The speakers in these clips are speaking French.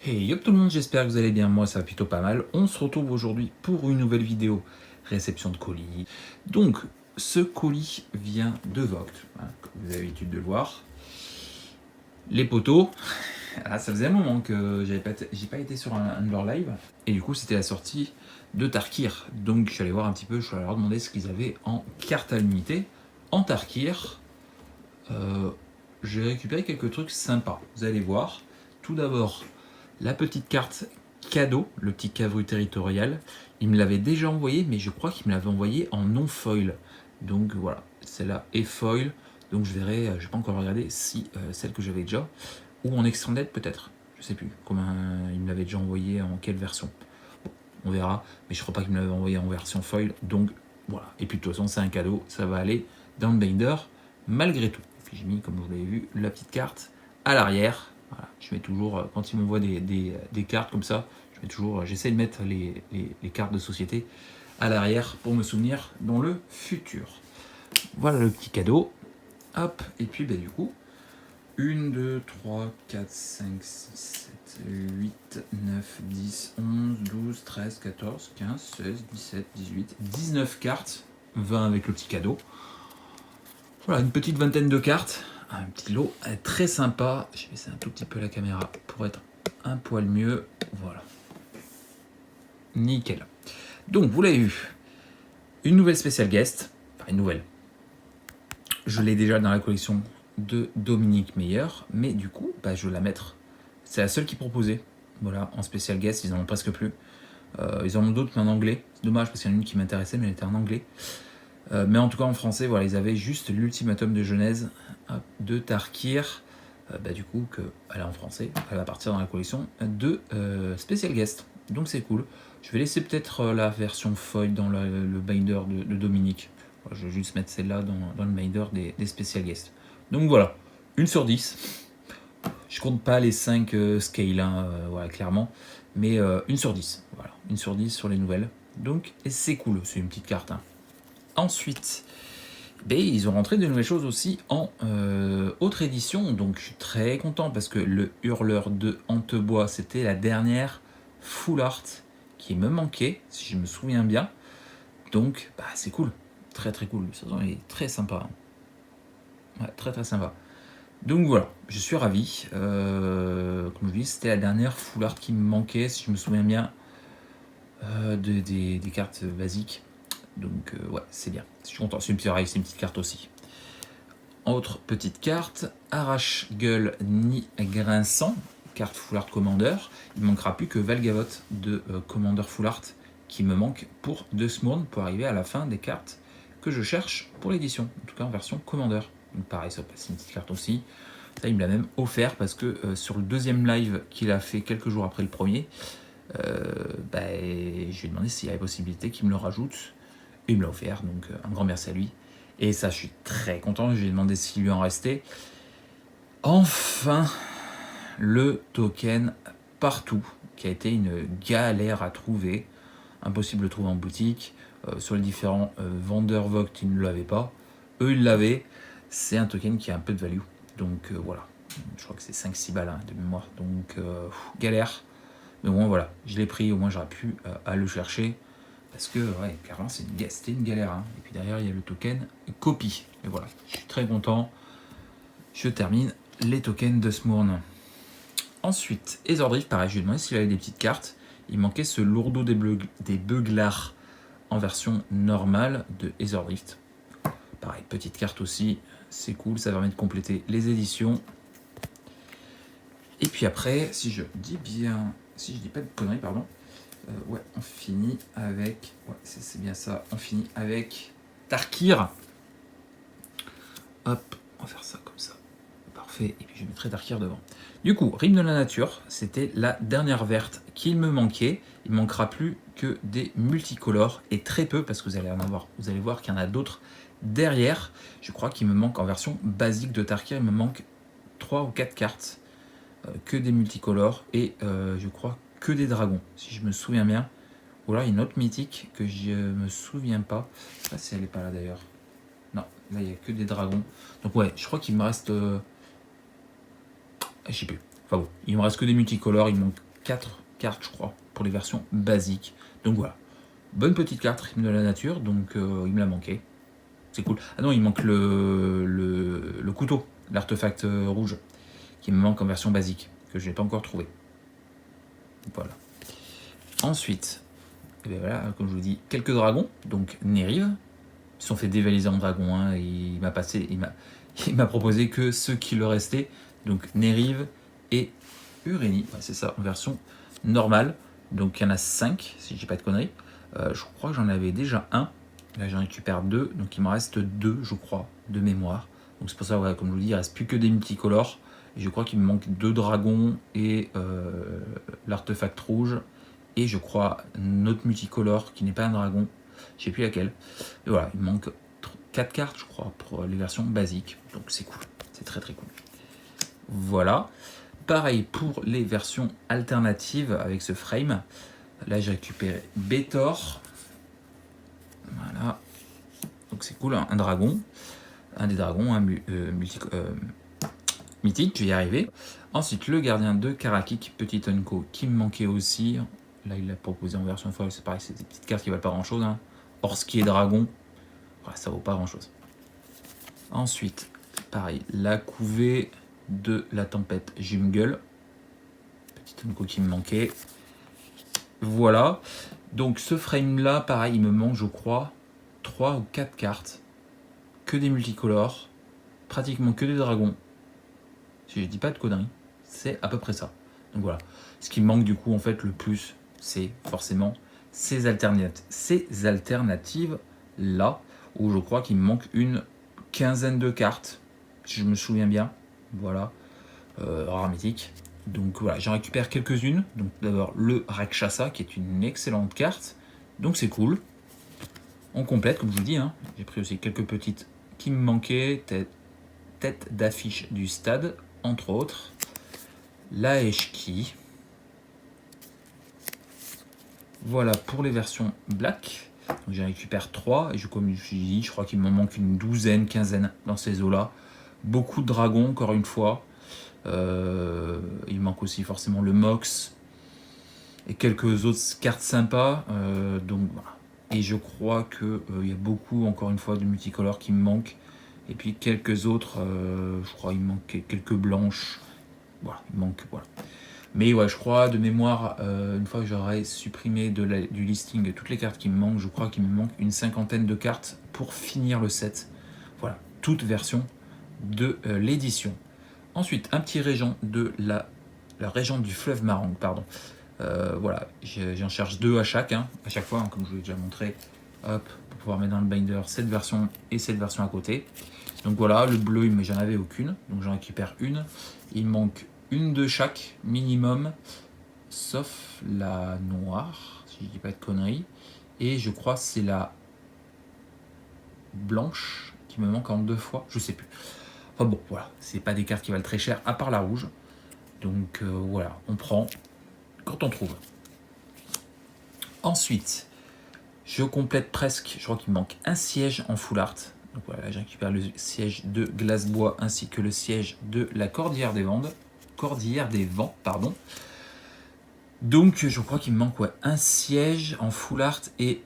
Hey yop tout le monde, j'espère que vous allez bien, moi ça va plutôt pas mal. On se retrouve aujourd'hui pour une nouvelle vidéo réception de colis. Donc ce colis vient de Vogt, hein, comme vous avez l'habitude de le voir. Les poteaux, ça faisait un moment que j'ai pas été sur un de leurs lives, et du coup c'était la sortie de Tarkir. Donc je suis allé voir un petit peu, je suis allé leur demander ce qu'ils avaient en carte à l'unité. En Tarkir, j'ai récupéré quelques trucs sympas, vous allez voir. Tout d'abord, la petite carte cadeau, le petit cavru territorial. Il me l'avait déjà envoyé, mais je crois qu'il me l'avait envoyé en non foil. Donc voilà, celle-là est foil. Donc je verrai, je n'ai pas encore regardé si celle que j'avais déjà, ou en extended peut-être. Je sais plus comment il me l'avait déjà envoyé, en quelle version. Bon, on verra, mais je crois pas qu'il me l'avait envoyé en version foil. Donc voilà. Et puis de toute façon, c'est un cadeau, ça va aller dans le binder malgré tout. Et puis j'ai mis, comme vous l'avez vu, la petite carte à l'arrière. Voilà, je mets toujours, quand ils m'envoient des cartes comme ça, j'essaie de mettre les cartes de société à l'arrière pour me souvenir dans le futur. Voilà le petit cadeau. Hop, et puis du coup, 1, 2, 3, 4, 5, 6, 7, 8, 9, 10, 11, 12, 13, 14, 15, 16, 17, 18, 19 cartes. 20 avec le petit cadeau. Voilà, une petite vingtaine de cartes. Un petit lot très sympa. Je vais baisser un tout petit peu la caméra pour être un poil mieux. Voilà. Nickel. Donc, vous l'avez vu. Une nouvelle spécial guest. Enfin, une nouvelle. Je l'ai déjà dans la collection de Dominique Meyer. Mais du coup, je vais la mettre. C'est la seule qui proposait. Voilà, en spécial guest, ils en ont presque plus. Ils en ont d'autres, mais en anglais. C'est dommage parce qu'il y en a une qui m'intéressait, mais elle était en anglais. Mais en tout cas, en français, voilà, ils avaient juste l'ultimatum de Genèse de Tarkir. Du coup, elle est en français. Elle va partir dans la collection de Special Guest. Donc c'est cool. Je vais laisser peut-être la version foil dans le binder de Dominique. Voilà, je vais juste mettre celle-là dans le binder des Special Guests. Donc voilà, 1 sur 10. Je compte pas les 5 scales, hein, voilà, clairement. Mais 1 sur 10. Voilà, 1 sur 10 sur les nouvelles. Donc c'est cool, c'est une petite carte. Hein. Ensuite, ils ont rentré de nouvelles choses aussi en autre édition, donc je suis très content parce que le Hurleur de Hantebois, c'était la dernière full art qui me manquait, si je me souviens bien. Donc, c'est cool, très très cool, le saison est très sympa. Ouais, très très sympa. Donc voilà, je suis ravi. Comme je dis, c'était la dernière full art qui me manquait, si je me souviens bien, des cartes basiques. Donc ouais, c'est bien. Je suis content. C'est une petite carte aussi. Autre petite carte, Arrache-Gueule ni Grinçant, carte Full Art Commander. Il ne manquera plus que Valgavot de Commander Full Art qui me manque pour De Smurn pour arriver à la fin des cartes que je cherche pour l'édition, en tout cas en version Commander. Donc pareil, ça passe une petite carte aussi. Ça, il me l'a même offert parce que sur le deuxième live qu'il a fait quelques jours après le premier, je lui ai demandé s'il y avait possibilité qu'il me le rajoute. Et il me l'a offert, donc un grand merci à lui. Et ça, je suis très content. Je lui ai demandé s'il lui en restait. Enfin, le token partout, qui a été une galère à trouver. Impossible de trouver en boutique. Sur les différents vendeurs Vogt, ils ne l'avaient pas. Eux, ils l'avaient. C'est un token qui a un peu de value. Donc voilà. Je crois que c'est 5-6 balles de mémoire. Donc galère. Mais au moins voilà, je l'ai pris. Au moins j'aurais pu aller le chercher. Parce que, ouais, clairement, c'était une galère. Hein. Et puis derrière, il y a le token copie. Et voilà, je suis très content. Je termine les tokens de Smurn. Ensuite, Ezordrift, pareil, je lui ai demandé s'il avait des petites cartes. Il manquait ce lourdeau des beuglards en version normale de Ezordrift. Pareil, petite carte aussi. C'est cool, ça permet de compléter les éditions. Et puis après, si je dis pas de conneries, pardon. Ouais, on finit avec... Ouais, c'est bien ça. On finit avec Tarkir. Hop, on va faire ça comme ça. Parfait. Et puis je mettrai Tarkir devant. Du coup, Rime de la Nature, c'était la dernière verte qu'il me manquait. Il ne manquera plus que des multicolores et très peu parce que vous allez en avoir. Vous allez voir qu'il y en a d'autres derrière. Je crois qu'il me manque en version basique de Tarkir, il me manque 3 ou 4 cartes. Que des multicolores et je crois que des dragons, si je me souviens bien. Ou alors il y a une autre mythique que je me souviens pas. Je sais pas si elle est pas là d'ailleurs. Non, là il n'y a que des dragons. Donc ouais, je crois qu'il me reste... je sais plus. Enfin bon, il me reste que des multicolores. Il me manque 4 cartes, je crois, pour les versions basiques. Donc voilà, bonne petite carte, Rythme de la Nature, donc il me l'a manqué. C'est cool. Ah non, il manque le couteau, l'artefact rouge, qui me manque en version basique, que je n'ai pas encore trouvé. Voilà. Ensuite, et bien voilà, comme je vous dis, quelques dragons, donc Nérive. Ils se sont fait dévaliser en dragon, hein, il m'a proposé que ceux qui le restaient, donc Nérive et Urénie, ouais, c'est ça, en version normale. Donc il y en a 5, si je dis pas de conneries. Je crois que j'en avais déjà un. Là j'en récupère 2, donc il m'en reste 2, je crois, de mémoire. Donc c'est pour ça, voilà, comme je vous dis, il ne reste plus que des multicolores. Et je crois qu'il me manque 2 dragons et l'artefact rouge. Et je crois un autre multicolore qui n'est pas un dragon. Je sais plus laquelle. Et voilà, il me manque 4 cartes, je crois, pour les versions basiques. Donc c'est cool, c'est très très cool. Voilà. Pareil pour les versions alternatives avec ce frame. Là, j'ai récupéré Bétor. Voilà. Donc c'est cool, un dragon. Un des dragons, mythique, je vais y arriver. Ensuite, le gardien de Karakik, petit Unco, qui me manquait aussi. Là, il l'a proposé en version foil, c'est pareil, c'est des petites cartes qui valent pas grand chose. Hein. Or, ce qui est dragon, ça vaut pas grand chose. Ensuite, pareil, la couvée de la tempête Jimgull. Petit Unco qui me manquait. Voilà. Donc, ce frame-là, pareil, il me manque, je crois, 3 ou 4 cartes. Que des multicolores. Pratiquement que des dragons. Si je dis pas de conneries, c'est à peu près ça. Donc voilà. Ce qui me manque du coup, en fait, le plus, c'est forcément ces alternatives-là, où je crois qu'il me manque une quinzaine de cartes, si je me souviens bien. Voilà. Rare mythique. Donc voilà, j'en récupère quelques-unes. Donc d'abord le Rakshasa, qui est une excellente carte. Donc c'est cool. On complète, comme je vous dis. Hein. J'ai pris aussi quelques petites qui me manquaient. Tête d'affiche du stade, entre autres. La Eshki. Voilà pour les versions black. J'en récupère 3 et comme je vous dis, je crois qu'il me manque une douzaine, quinzaine dans ces eaux-là. Beaucoup de dragons, encore une fois. Il manque aussi forcément le Mox et quelques autres cartes sympas. Donc voilà. Et je crois qu'il y a beaucoup, encore une fois, de multicolores qui me manquent. Et puis quelques autres, je crois qu'il manque quelques blanches. Voilà, il manque, voilà. Mais ouais, je crois, de mémoire, une fois que j'aurai supprimé du listing toutes les cartes qui me manquent, je crois qu'il me manque une cinquantaine de cartes pour finir le set. Voilà, toute version de l'édition. Ensuite, un petit régent de la régent du fleuve Marang, pardon. Voilà, j'en cherche 2 à chaque fois, hein, comme je vous l'ai déjà montré. Hop, pour pouvoir mettre dans le binder cette version et cette version à côté. Donc voilà, le bleu, mais j'en avais aucune, donc j'en récupère une. Il manque une de chaque minimum, sauf la noire, si je dis pas de conneries. Et je crois que c'est la blanche qui me manque en 2 fois, je sais plus. Enfin bon, voilà, c'est pas des cartes qui valent très cher, à part la rouge. Donc voilà, on prend quand on trouve. Ensuite, je complète presque, je crois qu'il me manque un siège en full art. Donc voilà, je récupère le siège de Glace-Bois ainsi que le siège de la Cordillère des Vents. Pardon. Donc je crois qu'il me manque un siège en full art et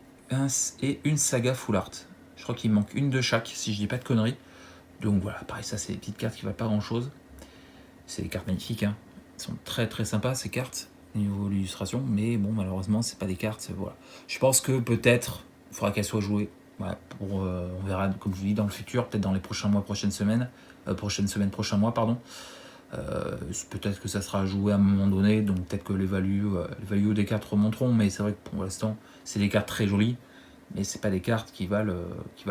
une saga full art. Je crois qu'il me manque une de chaque, si je dis pas de conneries. Donc voilà, pareil, ça c'est des petites cartes qui valent pas grand chose. C'est des cartes magnifiques, hein. Elles sont très très sympas ces cartes au niveau de l'illustration, mais bon, malheureusement, c'est pas des cartes. Voilà. Je pense que peut-être il faudra qu'elles soient jouées. Voilà, on verra, comme je vous dis, dans le futur, peut-être dans les prochains mois, prochaines semaines, prochains mois, pardon. Peut-être que ça sera joué à un moment donné, donc peut-être que les values des cartes remonteront, mais c'est vrai que pour l'instant, c'est des cartes très jolies, mais c'est pas des cartes qui valent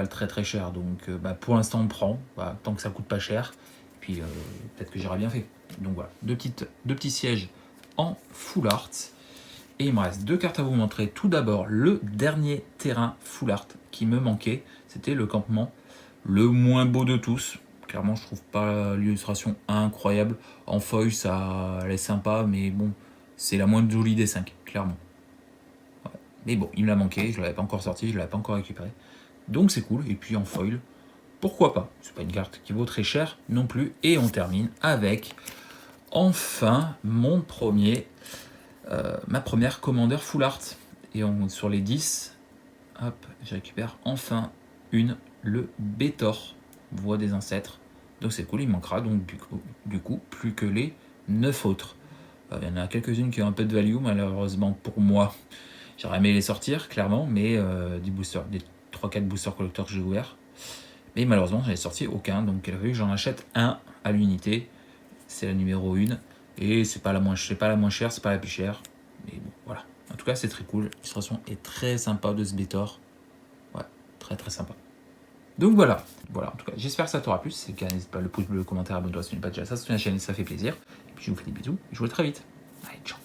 très très cher. Donc pour l'instant, on prend, voilà, tant que ça coûte pas cher, et puis peut-être que j'aurai bien fait. Donc voilà, deux petits sièges en full art. Et il me reste 2 cartes à vous montrer. Tout d'abord, le dernier terrain full art qui me manquait, c'était le campement le moins beau de tous. Clairement, je trouve pas l'illustration incroyable. En feuille, elle est sympa, mais bon, c'est la moins jolie des 5, clairement. Ouais. Mais bon, il me l'a manqué, je l'avais pas encore sorti, je l'avais pas encore récupéré. Donc c'est cool. Et puis en foil, pourquoi pas? C'est pas une carte qui vaut très cher non plus. Et on termine avec enfin mon premier ma première Commander Full Art. Et sur les 10, hop, je récupère enfin le Bétor, Voix des Ancêtres. Donc c'est cool, il manquera donc du coup plus que les 9 autres. Il y en a quelques-unes qui ont un peu de value, malheureusement pour moi. J'aurais aimé les sortir, clairement, mais des 3-4 boosters collecteurs que j'ai ouverts. Mais malheureusement, j'en ai sorti aucun, donc il a fallu que j'en achète un à l'unité. C'est la numéro 1. Et c'est pas la moins chère, c'est pas la plus chère. Mais bon, voilà. En tout cas, c'est très cool. L'illustration est très sympa de ce Bétor. Ouais, très très sympa. Donc voilà, en tout cas, j'espère que ça t'aura plu. Si c'est le cas, n'hésite pas, le pouce bleu, le commentaire, abonne-toi si tu n'es pas déjà ça, soutenir la chaîne, ça fait plaisir. Et puis je vous fais des bisous, je vous dis à très vite. Allez, ciao.